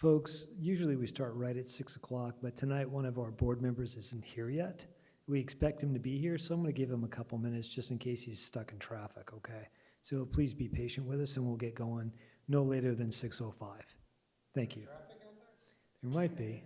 Folks, usually we start right at 6 o'clock, but tonight one of our board members isn't here yet. We expect him to be here, so I'm going to give him a couple minutes just in case he's stuck in traffic, okay? So please be patient with us and we'll get going no later than 6:05. Thank you. There might be.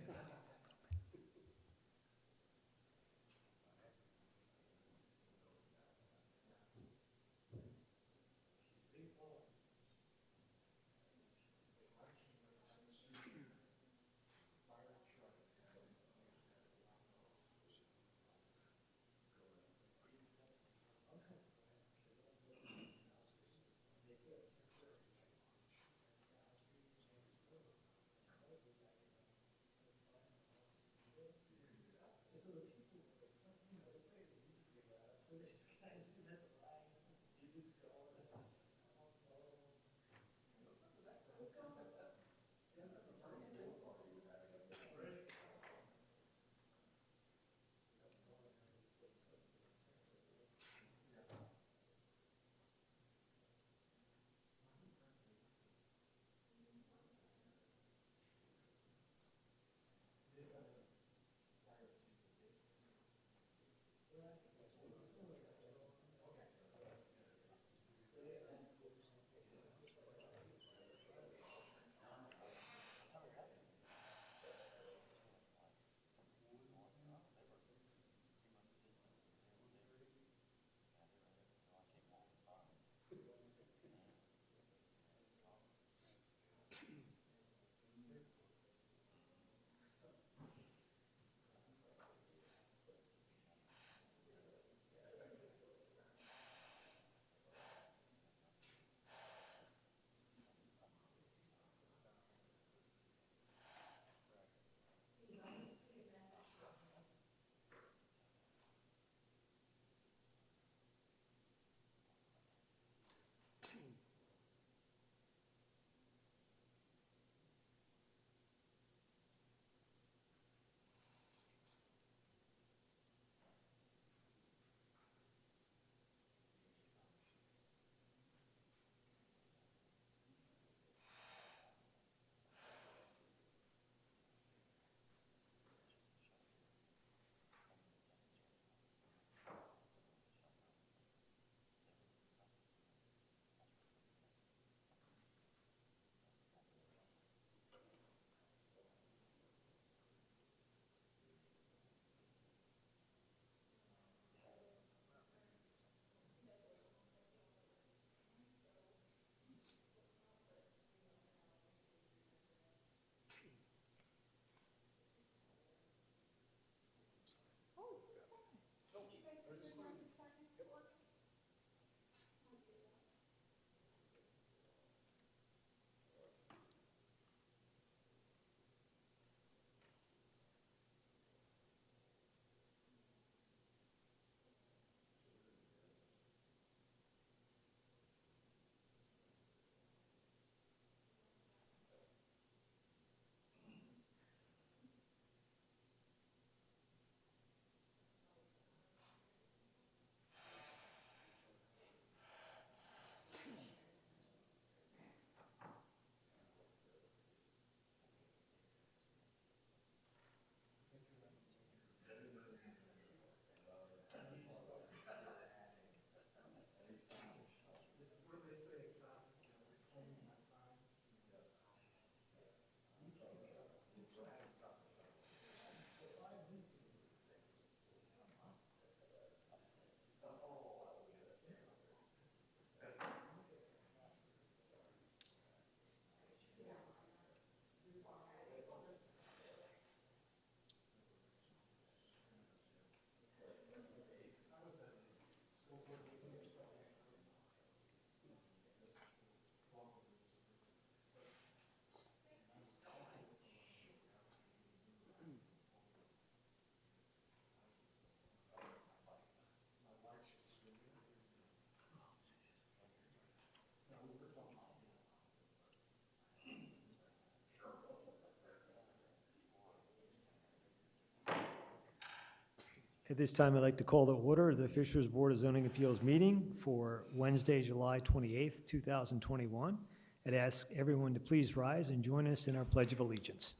At this time, I'd like to call to order the Fishers Board of Zoning Appeals meeting for Wednesday, July 28th, 2021. I'd ask everyone to please rise and join us in our Pledge of Allegiance.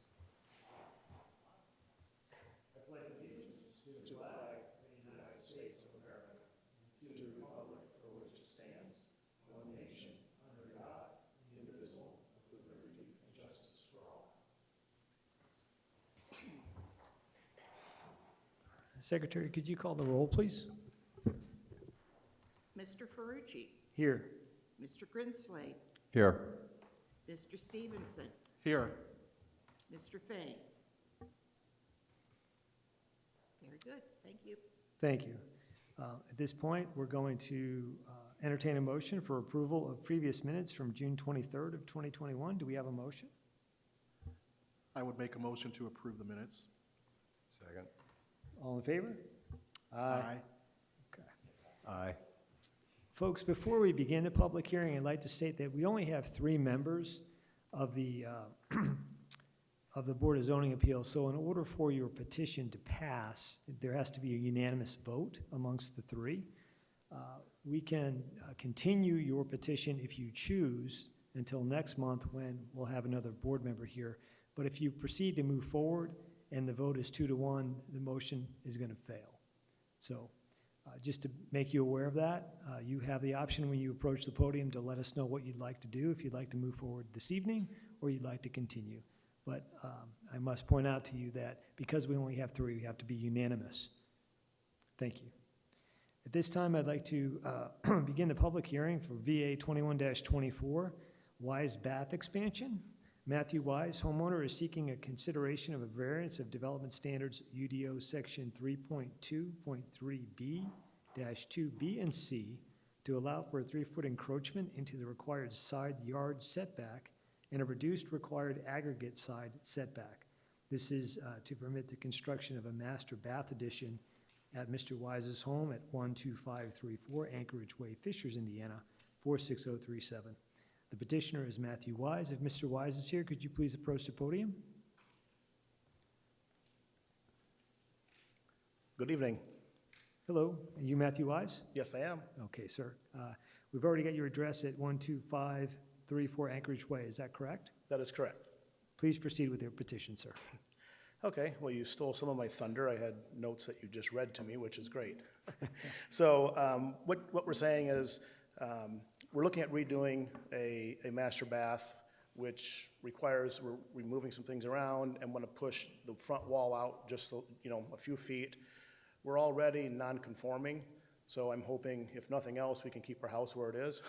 Secretary, could you call the roll, please? Mr. Ferrucci. Here. Mr. Grinsley. Here. Mr. Stevenson. Here. Mr. Fane. Very good, thank you. Thank you. At this point, we're going to entertain a motion for approval of previous minutes from June 23rd of 2021. Do we have a motion? I would make a motion to approve the minutes. Second. All in favor? Aye. Okay. Aye. Folks, before we begin the public hearing, I'd like to state that we only have 3 members of the of the Board of Zoning Appeals. So in order for your petition to pass, there has to be a unanimous vote amongst the 3. We can continue your petition if you choose until next month when we'll have another board member here. But if you proceed to move forward and the vote is 2-1, the motion is going to fail. So just to make you aware of that, you have the option when you approach the podium to let us know what you'd like to do, if you'd like to move forward this evening or you'd like to continue. But I must point out to you that because we only have 3, we have to be unanimous. Thank you. At this time, I'd like to begin the public hearing for VA 21-24, Wise Bath Expansion. Matthew Wise, homeowner, is seeking a consideration of a variance of Development Standards UDO Section 3.2.3B-2B and C to allow for a 3-foot encroachment into the required side yard setback and a reduced required aggregate side setback. This is to permit the construction of a master bath addition at Mr. Wise's home at 12534 Anchorage Way, Fishers, Indiana, 46037. The petitioner is Matthew Wise. If Mr. Wise is here, could you please approach the podium? Good evening. Hello, are you Matthew Wise? Yes, I am. Okay, sir. We've already got your address at 12534 Anchorage Way. Is that correct? That is correct. Please proceed with your petition, sir. Okay, well, you stole some of my thunder. I had notes that you just read to me, which is great. So what we're saying is we're looking at redoing a master bath, which requires we're removing some things around and want to push the front wall out just a few feet. We're already non-conforming, so I'm hoping, if nothing else, we can keep our house where it is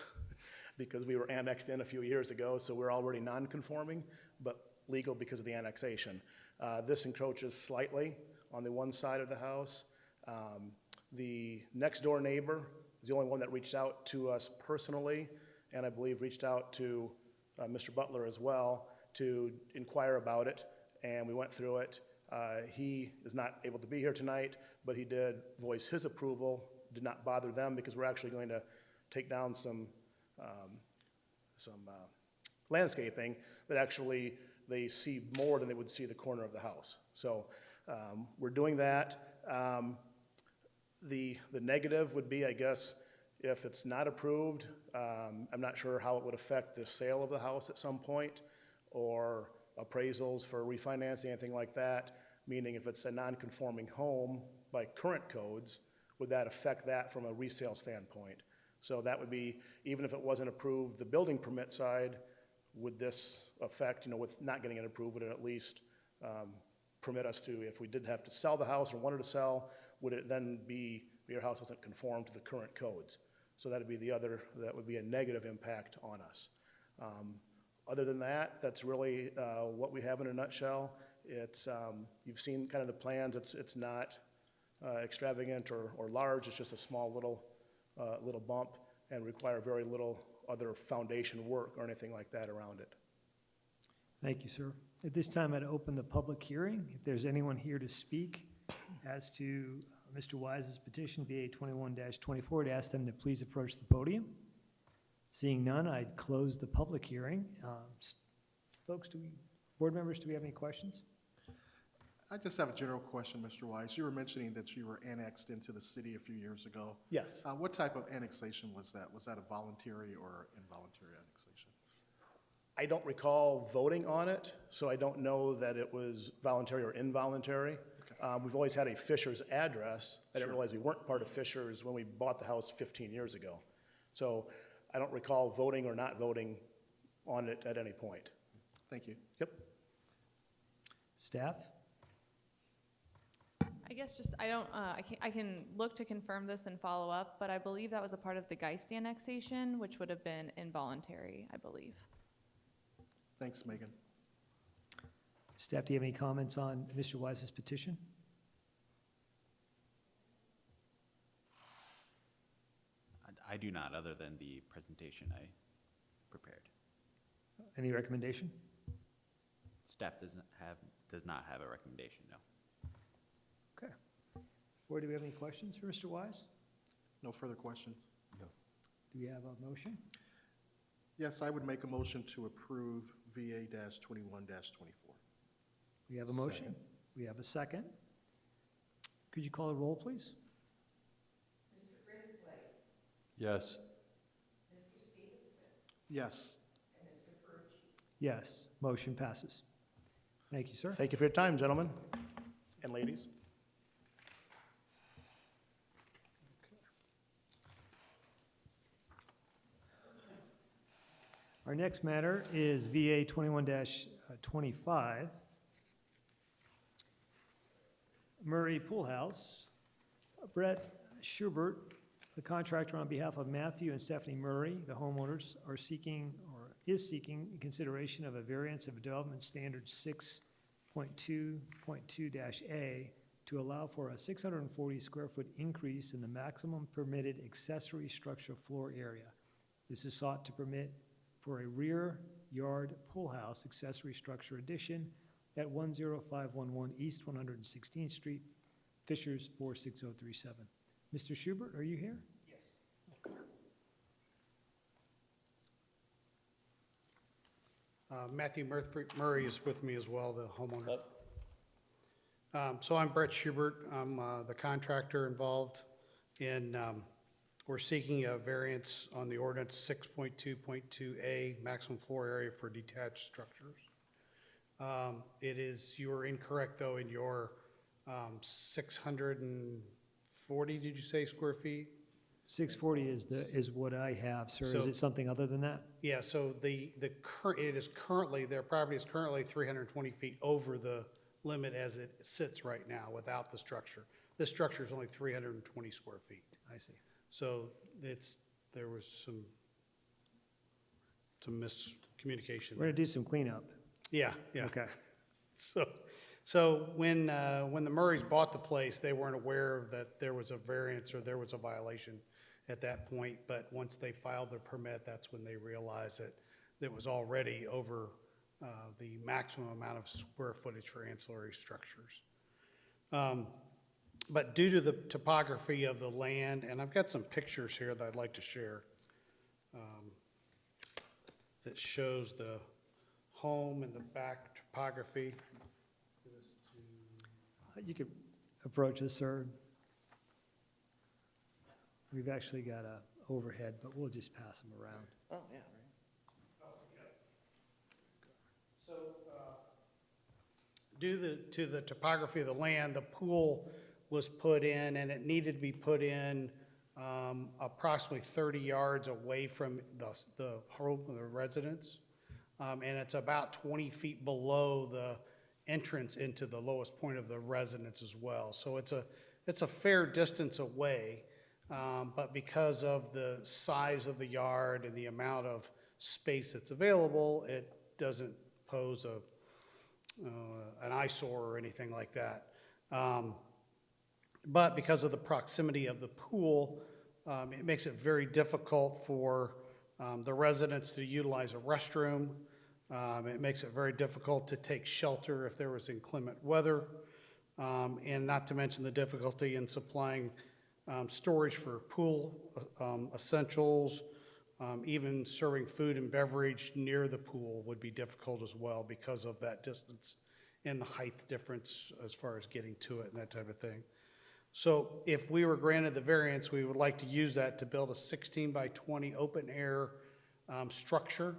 because we were annexed in a few years ago, so we're already non-conforming, but legal because of the annexation. This encroaches slightly on the one side of the house. The next door neighbor is the only one that reached out to us personally, and I believe reached out to Mr. Butler as well to inquire about it, and we went through it. He is not able to be here tonight, but he did voice his approval, did not bother them because we're actually going to take down some landscaping that actually they see more than they would see the corner of the house. So we're doing that. The negative would be, I guess, if it's not approved, I'm not sure how it would affect the sale of the house at some point or appraisals for refinancing, anything like that, meaning if it's a non-conforming home by current codes, would that affect that from a resale standpoint? So that would be, even if it wasn't approved, the building permit side, would this affect, with not getting it approved, would it at least permit us to, if we did have to sell the house or wanted to sell, would it then be your house doesn't conform to the current codes? So that would be that would be a negative impact on us. Other than that, that's really what we have in a nutshell. It's, you've seen kind of the plans. It's not extravagant or large. It's just a small little bump and require very little other foundation work or anything like that around it. Thank you, sir. At this time, I'd open the public hearing. If there's anyone here to speak as to Mr. Wise's petition, VA 21-24, to ask them to please approach the podium. Seeing none, I'd close the public hearing. Folks, board members, do we have any questions? I just have a general question, Mr. Wise. You were mentioning that you were annexed into the city a few years ago. Yes. What type of annexation was that? Was that a voluntary or involuntary annexation? I don't recall voting on it, so I don't know that it was voluntary or involuntary. We've always had a Fishers address. I didn't realize we weren't part of Fishers when we bought the house 15 years ago. So I don't recall voting or not voting on it at any point. Thank you. Yep. Staff? I guess just, I can look to confirm this and follow up, but I believe that was a part of the Geist annexation, which would have been involuntary, I believe. Thanks, Megan. Staff, do you have any comments on Mr. Wise's petition? I do not, other than the presentation I prepared. Any recommendation? Staff does not have a recommendation, no. Okay. Board, do we have any questions for Mr. Wise? No further questions? Do we have a motion? Yes, I would make a motion to approve VA-21-24. We have a motion. We have a second. Could you call a roll, please? Yes. Yes. Yes, motion passes. Thank you, sir. Thank you for your time, gentlemen and ladies. Our next matter is VA 21-25. Murray Pool House. Brett Schubert, the contractor, on behalf of Matthew and Stephanie Murray, the homeowners, is seeking consideration of a variance of development standard 6.2.2-A to allow for a 640 square foot increase in the maximum permitted accessory structure floor area. This is sought to permit for a rear yard pool house accessory structure addition at 10511 East 116th Street, Fishers 46037. Mr. Schubert, are you here? Matthew Murray is with me as well, the homeowner. So I'm Brett Schubert. I'm the contractor involved in, we're seeking a variance on the ordinance 6.2.2A, maximum floor area for detached structures. It is, you were incorrect though in your 640, did you say, square feet? 640 is what I have, sir. Is So- it something other than that? Yeah, so the current, it is currently, their property is currently 320 feet over the limit as it sits right now without the structure. This structure is only 320 square feet. I see. So there was some miscommunication. We're gonna do some cleanup. Yeah, yeah. Okay. So when the Murrays bought the place, they weren't aware that there was a variance or there was a violation at that point. But once they filed their permit, that's when they realized that it was already over the maximum amount of square footage for ancillary structures. But due to the topography of the land, and I've got some pictures here that I'd like to share that shows the home and the back topography. You could approach us, sir. We've actually got a overhead, but we'll just pass them around. Oh, yeah, So, due to the topography of the land, the pool was put in, and it needed to be put in approximately 30 yards away from the home of the residence. And it's about 20 feet below the entrance into the lowest point of the residence as well. So it's a fair distance away, but because of the size of the yard and the amount of space that's available, it doesn't pose an eyesore or anything like that. But because of the proximity of the pool, it makes it very difficult for the residents to utilize a restroom. It makes it very difficult to take shelter if there was inclement weather, and not to mention the difficulty in supplying storage for pool essentials. Even serving food and beverage near the pool would be difficult as well because of that distance and the height difference as far as getting to it and that type of thing. So if we were granted the variance, we would like to use that to build a 16 by 20 open air structure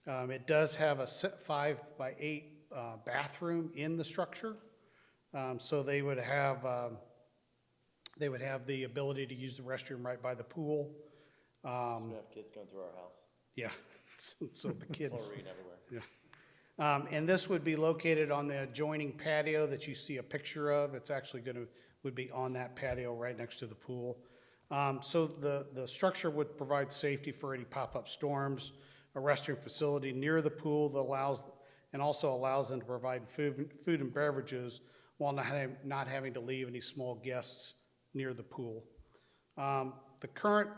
It does have a 5 by 8 bathroom in the structure. So they would have the ability to use the restroom right by the pool. So we have kids going through our house, Yeah, so the kids. chlorine everywhere. And this would be located on the adjoining patio that you see a picture of. It's actually would be on that patio right next to the pool. So the structure would provide safety for any pop-up storms, a restroom facility near the pool that also allows them to provide food and beverages while not having to leave any small guests near the pool. The current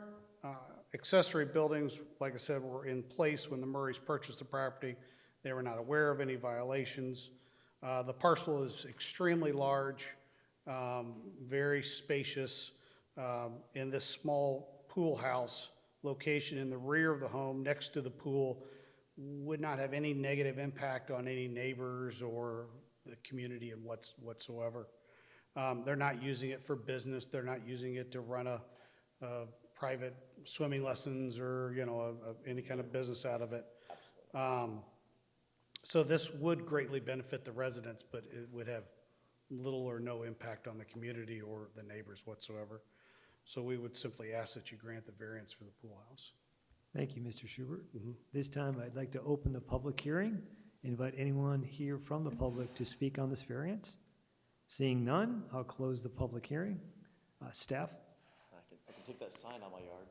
accessory buildings, like I said, were in place when the Murrays purchased the property. They were not aware of any violations. The parcel is extremely large, very spacious. In this small pool house location in the rear of the home next to the pool would not have any negative impact on any neighbors or the community and whatsoever. They're not using it for business. They're not using it to run a private swimming lessons or, any kind of business out of it. So this would greatly benefit the residents, but it would have little or no impact on the community or the neighbors whatsoever. So we would simply ask that you grant the variance for the pool house. Thank you, Mr. Schubert. This time, I'd like to open the public hearing. Invite anyone here from the public to speak on this variance. Seeing none, I'll close the public hearing. Staff? I can take that sign out my yard.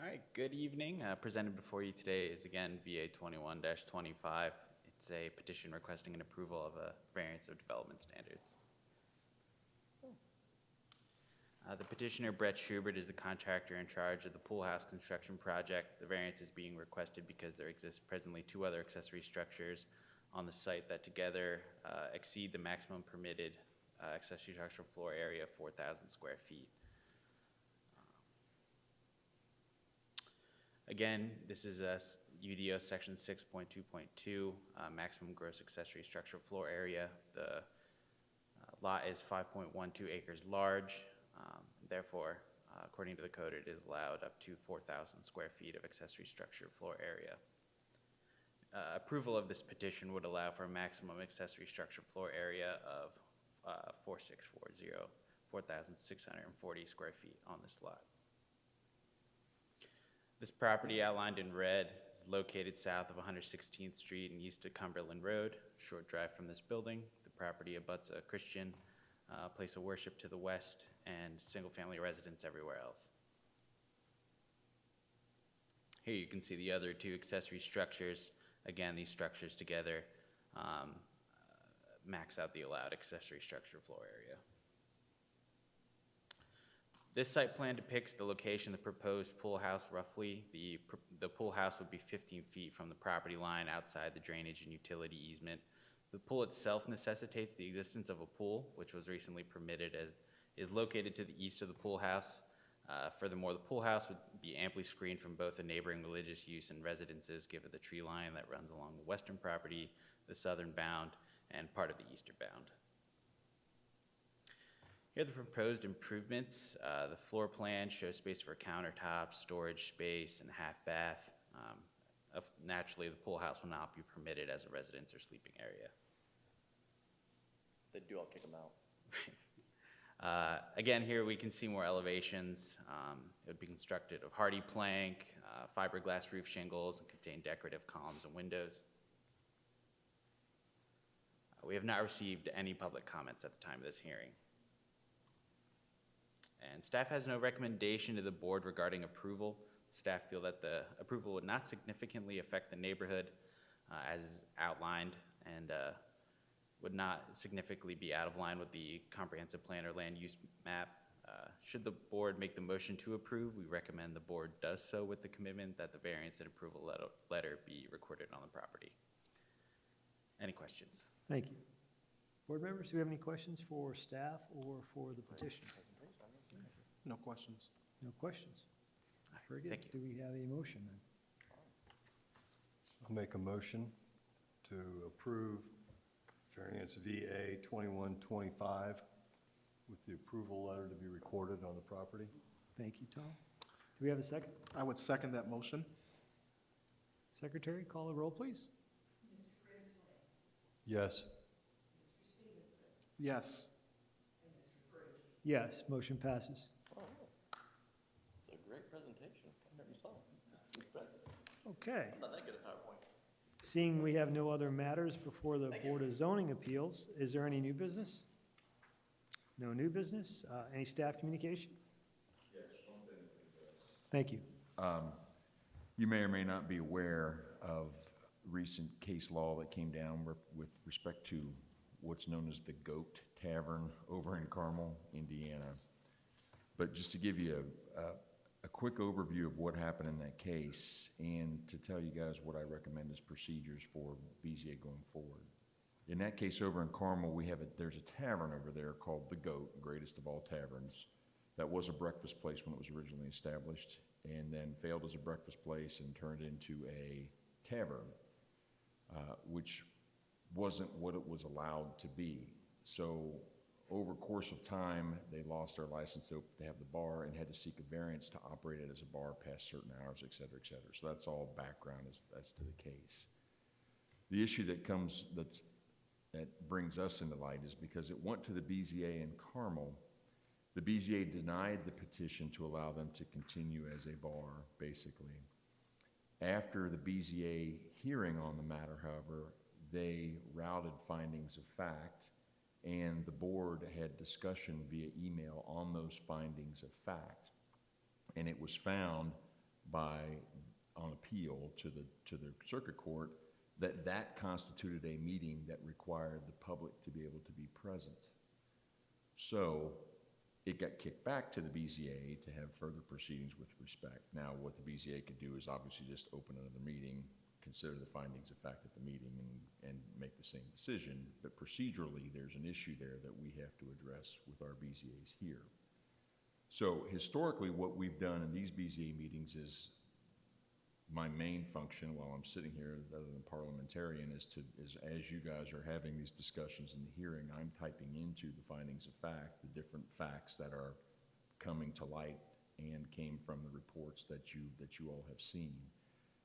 All right, good evening. Presented before you today is again VA 21-25. It's a petition requesting an approval of a variance of development standards. The petitioner, Brett Schubert, is the contractor in charge of the pool house construction project. The variance is being requested because there exist presently 2 other accessory structures on the site that together exceed the maximum permitted accessory structural floor area of 4,000 square feet. Again, this is a UDO section 6.2.2, maximum gross accessory structural floor area. The lot is 5.12 acres large. Therefore, according to the code, it is allowed up to 4,000 square feet of accessory structure floor area. Approval of this petition would allow for a maximum accessory structure floor area of 4,640 square feet on this lot. This property outlined in red is located south of 116th Street and east of Cumberland Road, short drive from this building. The property abuts a Christian place of worship to the west and single-family residence everywhere else. Here you can see the other 2 accessory structures. Again, these structures together max out the allowed accessory structure floor area. This site plan depicts the location of the proposed pool house roughly. The pool house would be 15 feet from the property line outside the drainage and utility easement. The pool itself necessitates the existence of a pool, which was recently permitted as is located to the east of the pool house. Furthermore, the pool house would be amply screened from both the neighboring religious use and residences given the tree line that runs along the western property, the southern bound, and part of the eastern bound. Here are the proposed improvements. The floor plan shows space for countertops, storage space, and a half bath. Naturally, the pool house will not be permitted as a residence or sleeping area. They do, I'll kick them out. Again, here we can see more elevations. It would be constructed of hardy plank, fiberglass roof shingles, and contain decorative columns and windows. We have not received any public comments at the time of this hearing. And staff has no recommendation to the board regarding approval. Staff feel that the approval would not significantly affect the neighborhood as outlined and would not significantly be out of line with the comprehensive plan or land use map. Should the board make the motion to approve, we recommend the board does so with the commitment that the variance and approval letter be recorded on the property. Any questions? Thank you. Board members, do we have any questions for staff or for the petitioner? No questions. No questions? Very good. Thank you. Do we have a motion then? I'll make a motion to approve Variance VA 2125 with the approval letter to be recorded on the property. Thank you, Tom. Do we have a second? I would second that motion. Secretary, call the roll, please. Yes. Yes. Yes, motion passes. Oh, it's a great presentation. I never saw it. Okay. I'm not that good at PowerPoint. Seeing we have no other matters before the Board of Zoning Appeals, is there any new business? No new business? Any staff communication? Yes, one thing. Thank you. You may or may not be aware of recent case law that came down with respect to what's known as the Goat Tavern over in Carmel, Indiana. But just to give you a quick overview of what happened in that case and to tell you guys what I recommend as procedures for BZA going forward. In that case over in Carmel, there's a tavern over there called the Goat, greatest of all taverns. That was a breakfast place when it was originally established and then failed as a breakfast place and turned into a tavern, which wasn't what it was allowed to be. So over course of time, they lost their license to have the bar and had to seek a variance to operate it as a bar past certain hours, et cetera, et cetera. So that's all background as to the case. The issue that brings us into light is because it went to the BZA in Carmel. The BZA denied the petition to allow them to continue as a bar, basically. After the BZA hearing on the matter, however, they routed findings of fact, and the board had discussion via email on those findings of fact. And it was found on appeal to the circuit court that constituted a meeting that required the public to be able to be present. So it got kicked back to the BZA to have further proceedings with respect. Now, what the BZA could do is obviously just open another meeting, consider the findings of fact at the meeting, and make the same decision. But procedurally, there's an issue there that we have to address with our BZAs here. So historically, what we've done in these BZA meetings is my main function while I'm sitting here, other than parliamentarian, is as you guys are having these discussions in the hearing, I'm typing into the findings of fact, the different facts that are coming to light and came from the reports that you all have seen.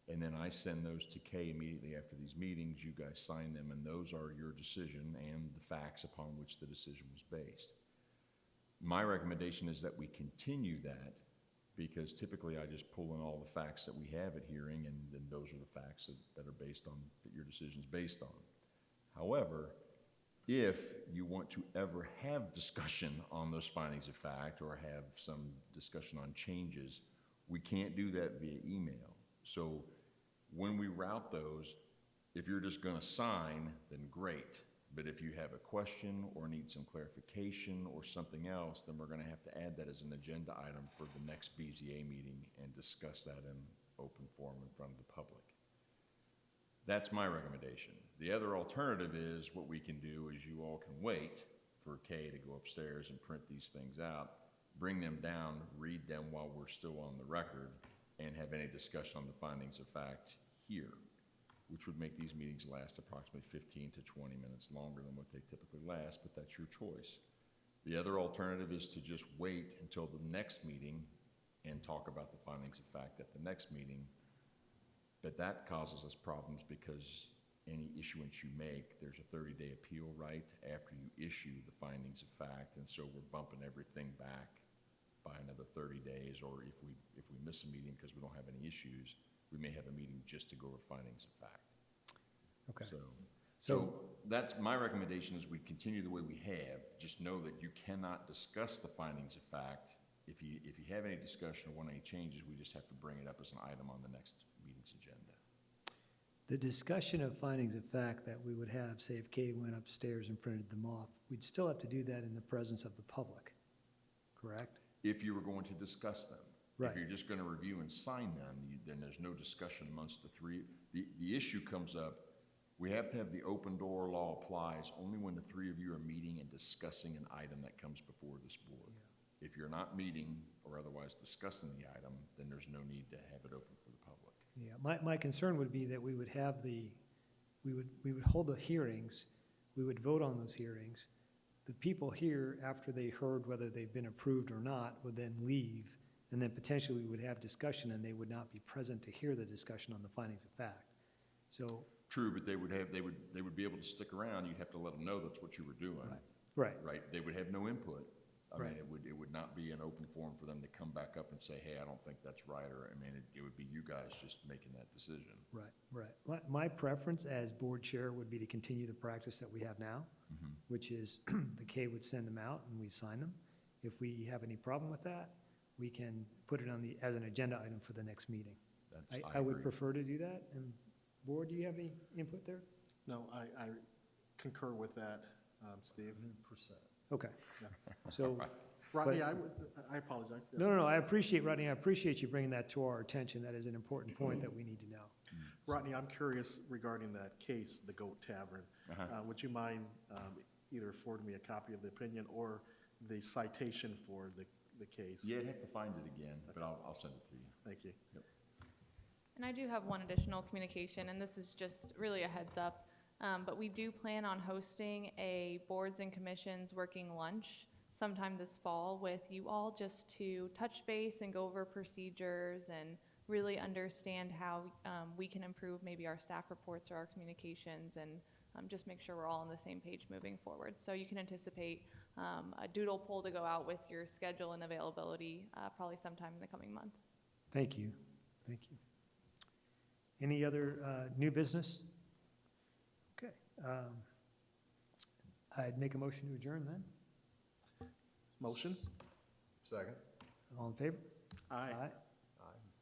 And then I send those to Kay immediately after these meetings. You guys sign them, and those are your decision and the facts upon which the decision was based. My recommendation is that we continue that, because typically I just pull in all the facts that we have at hearing, and then those are the facts that are based on, that your decision is based on. However, if you want to ever have discussion on those findings of fact or have some discussion on changes, we can't do that via email. So when we route those, if you're just going to sign, then great. But if you have a question or need some clarification or something else, then we're going to have to add that as an agenda item for the next BZA meeting and discuss that in open forum in front of the public. That's my recommendation. The other alternative is what we can do is you all can wait for Kay to go upstairs and print these things out, bring them down, read them while we're still on the record, and have any discussion on the findings of fact here, which would make these meetings last approximately 15 to 20 minutes longer than what they typically last, but that's your choice. The other alternative is to just wait until the next meeting and talk about the findings of fact at the next meeting, but that causes us problems because any issuance you make, there's a 30-day appeal right after you issue the findings of fact, and so we're bumping everything back by another 30 days, or if we miss a meeting because we don't have any issues, we may have a meeting just to go over findings of fact. Okay. So that's my recommendation is we continue the way we have. Just know that you cannot discuss the findings of fact. If you have any discussion or want any changes, we just have to bring it up as an item on the next meeting's agenda. The discussion of findings of fact that we would have, say if Katie went upstairs and printed them off, we'd still have to do that in the presence of the public, correct? If you were going to discuss them. Right. If you're just going to review and sign them, then there's no discussion amongst the three. The issue comes up We have to have the open door law applies only when the three of you are meeting and discussing an item that comes before this board. If you're not meeting or otherwise discussing the item, then there's no need to have it open for the public. Yeah, my concern would be that we would have we would hold the hearings, we would vote on those hearings. The people here, after they heard whether they've been approved or not, would then leave, and then potentially we would have discussion, and they would not be present to hear the discussion on the findings of fact. So, True, but they would be able to stick around. You'd have to let them know that's what you were doing. right, Right? They would have no input. I mean, Right. it would not be an open forum for them to come back up and say, hey, I don't think that's right, or, I mean, it would be you guys just making that decision. right. My preference as board chair would be to continue the practice that we have now, which is the K would send them out and we sign them. If we have any problem with that, we can put it on as an agenda item for the next meeting. I would agree. prefer to do that. And board, do you have any input there? No, I concur with that, Steve. 100%. Okay. So, Rodney, But- I apologize. Yeah. no, I appreciate, Rodney, I appreciate you bringing that to our attention. That is an important point that we need to know. Rodney, I'm curious regarding that case, the Goat Tavern. Would you mind either forwarding me a copy of the opinion or the citation for the case? Yeah, I'd have to find it again, but I'll send it to you. Thank you. And I do have one additional communication, and this is just really a heads up. But we do plan on hosting a boards and commissions working lunch sometime this fall with you all, just to touch base and go over procedures and really understand how we can improve maybe our staff reports or our communications, and just make sure we're all on the same page moving forward. So you can anticipate a doodle poll to go out with your schedule and availability probably sometime in the coming month. Thank you. Any other new business? Okay. I'd make a motion to adjourn then. Motion? Second. All in favor? Aye.